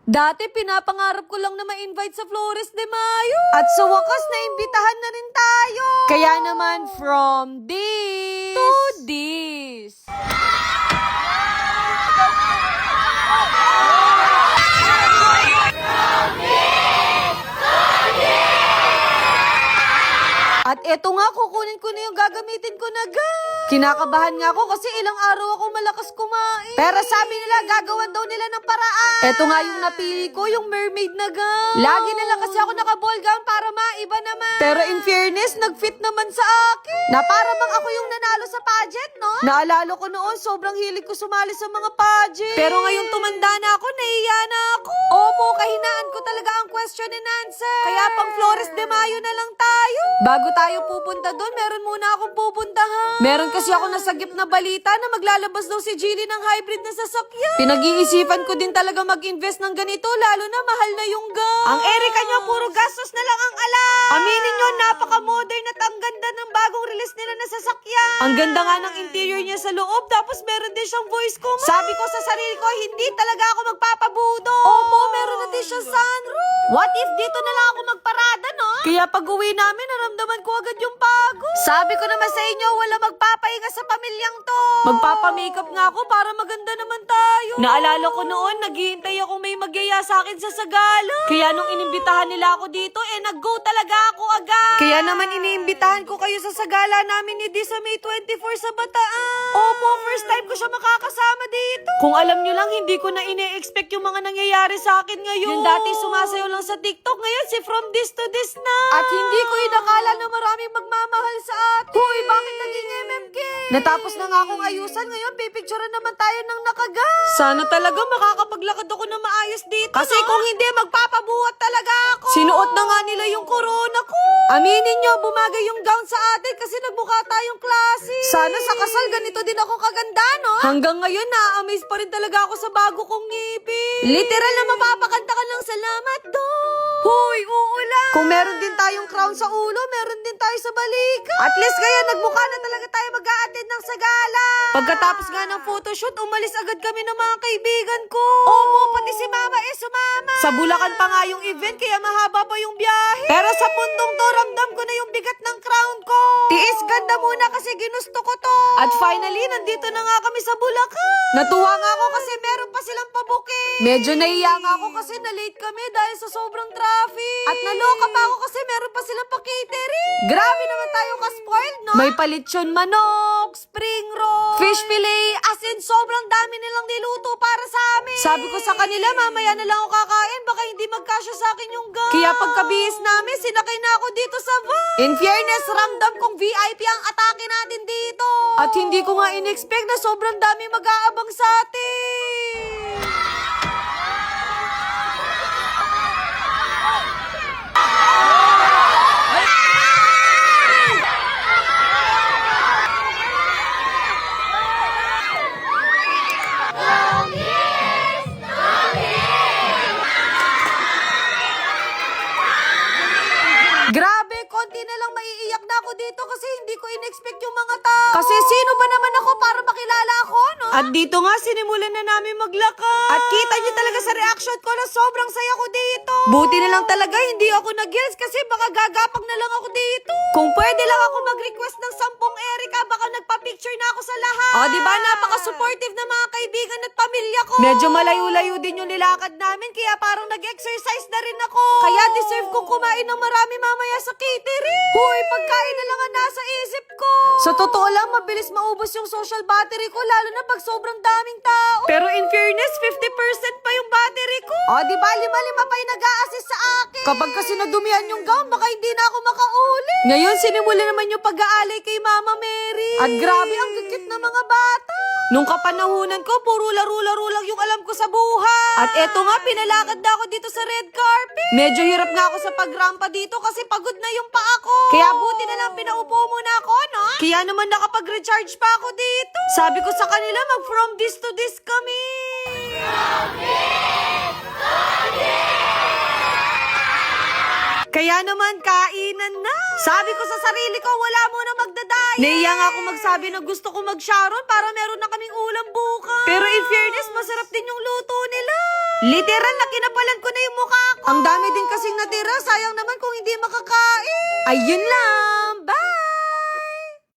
Dati pinapangarap ko lang na ma-invite sa Flores de Mayo. At sa wakas, naimbitahan na rin tayo. Kaya naman, from this to this. At eto nga, kukunin ko na yung gagamitin ko na Kinakabahan nga ako kasi ilang araw ako malakas kumain. Pero sabi nila, gagawan daw nila ng paraan. Eto nga yung napili ko, yung mermaid na Lagi na lang kasi ako naka-ball gown para maiba naman. Pero in fairness, nag-fit naman sa akin. Na para bang ako yung nanalo sa pageant, no? Naalala ko noon, sobrang hilig ko sumali sa mga pageant. Pero ngayon tumanda na ako, nahiya na ako. Opo, kahinaan ko talaga ang question and answer. Kaya pang Flores de Mayo na lang tayo. Bago tayo pupunta doon, meron muna akong pupuntahan. Meron kasi ako nasagip na balita na maglalabas daw si Jilly ng hybrid na sasakyan. Pinag-iisipan ko din talaga mag-invest ng ganito, lalo na mahal na yung Ang Erica nyo, puro gastos na lang ang alam. Aminin nyo, napaka-modern at ang ganda ng bagong release nila na sasakyan. Ang ganda nga ng interior niya sa loob, tapos meron din siyang voice command. Sabi ko sa sarili ko, hindi talaga ako magpapabudo. Opo, meron na din siyang sunroof. What if dito na lang ako magparada, no? Kaya pag uwi namin, naramdaman ko agad yung pagod. Sabi ko naman sa inyo, wala magpapahinga sa pamilyang to. Magpapamakeup nga ako para maganda naman tayo. Naalala ko noon, naghihintay ako may magyaya sa akin sa Sagala. Kaya nung inimbitahan nila ako dito, nag-go talaga ako agad. Kaya naman iniimbitahan ko kayo sa Sagala namin ni Di sa May 24 sa Bataan. Opo, first time ko siya makakasama dito. Kung alam nyo lang, hindi ko na ine-expect yung mga nangyayari sa akin ngayon. Yung dati sumasayaw lang sa TikTok, ngayon si From This to This na. At hindi ko inakala na maraming magmamahal sa atin. Hoy, bakit naging MMK? Natapos na nga akong ayusan, ngayon pipicturean naman tayo ng Sana talaga makakapaglakad ako na maayos dito. Kasi kung hindi, magpapabuhat talaga ako. Sinuot na nga nila yung corona ko. Aminin nyo, bumagay yung gown sa atin kasi nagmukha tayong klase. Sana sa kasal ganito din ako kaganda, no? Hanggang ngayon, na-amaze pa rin talaga ako sa bago kong ngipin. Literal na mapapakanta ka lang, salamat do. Hoy, uulan. Kung meron din tayong crown sa ulo, meron din tayo sa balikat. At least ngayon, nagmukha na talaga tayo mag-a-attend ng sagala. Pagkatapos nga ng photoshoot, umalis agad kami ng mga kaibigan ko. Opo, pati si Mama sumama. Sa Bulacan pa nga yung event, kaya mahaba pa yung biyahe. Pero sa puntong to, ramdam ko na yung bigat ng crown ko. Tiis ganda muna kasi ginusto ko to. At finally, nandito na nga kami sa Bulacan. Natuwa nga ako kasi meron pa silang pabuking. Medyo nahiya nga ako kasi na-late kami dahil sa sobrang traffic. At naloka pa ako kasi meron pa silang pa-catering. Grabe naman tayo ka-spoiled, no? May palitsyon manok, spring roll, fish fillet, as in sobrang dami nilang niluto para sa amin. Sabi ko sa kanila, mamaya na lang ako kakain, baka hindi magkasya sa akin yung Kaya pagkabihis namin, sinakay na ako dito sa van. In fairness, ramdam kong VIP ang atake natin dito. At hindi ko nga in-expect na sobrang dami mag-aabang sa atin. Grabe, konti na lang maiiyak na ako dito kasi hindi ko in-expect yung mga tao. Kasi sino ba naman ako para makilala ako, no? At dito nga, sinimulan na namin maglakad. At kita niyo talaga sa reaction ko na sobrang saya ko dito. Buti na lang talaga hindi ako nag-yells kasi baka gagapang na lang ako dito. Kung pwede lang ako mag-request ng 10 Erica, baka nagpa-picture na ako sa lahat. O, diba? Napaka-supportive na mga kaibigan at pamilya ko. Medyo malayo-layo din yung nilakad namin, kaya parang nag-exercise na rin ako. Kaya deserve kong kumain ng marami mamaya sa catering. Hoy, pagkain na lang ang nasa isip ko. Sa totoo lang, mabilis maubos yung social battery ko, lalo na pag sobrang daming tao. Pero in fairness, 50% pa yung battery ko. O, diba? Lima-lima pa yung nag-a-assist sa akin. Kapag kasi nadumihan yung gown, baka hindi na ako makauli. Ngayon, sinimula naman yung pag-aalay kay Mama Mary. At grabe, ang gigit na mga bata. Nung kapanahunan ko, puro laro-laro lang yung alam ko sa buhay. At eto nga, pinalakad na ako dito sa red carpet. Medyo hirap nga ako sa pagrampa dito kasi pagod na yung paa ko. Kaya buti na lang pinaupo muna ako, no? Kaya naman nakapag-recharge pa ako dito. Sabi ko sa kanila, mag-from this to this kami. From this to this. Kaya naman, kainan na. Sabi ko sa sarili ko, wala muna magdadaya. Naiya nga ako magsabi na gusto ko mag-sharon para meron na kaming ulam bukas. Pero in fairness, masarap din yung luto nila. Literal na kinapalan ko na yung mukha ko. Ang dami din kasing natira. Sayang naman kung hindi makakain. Ayun lang.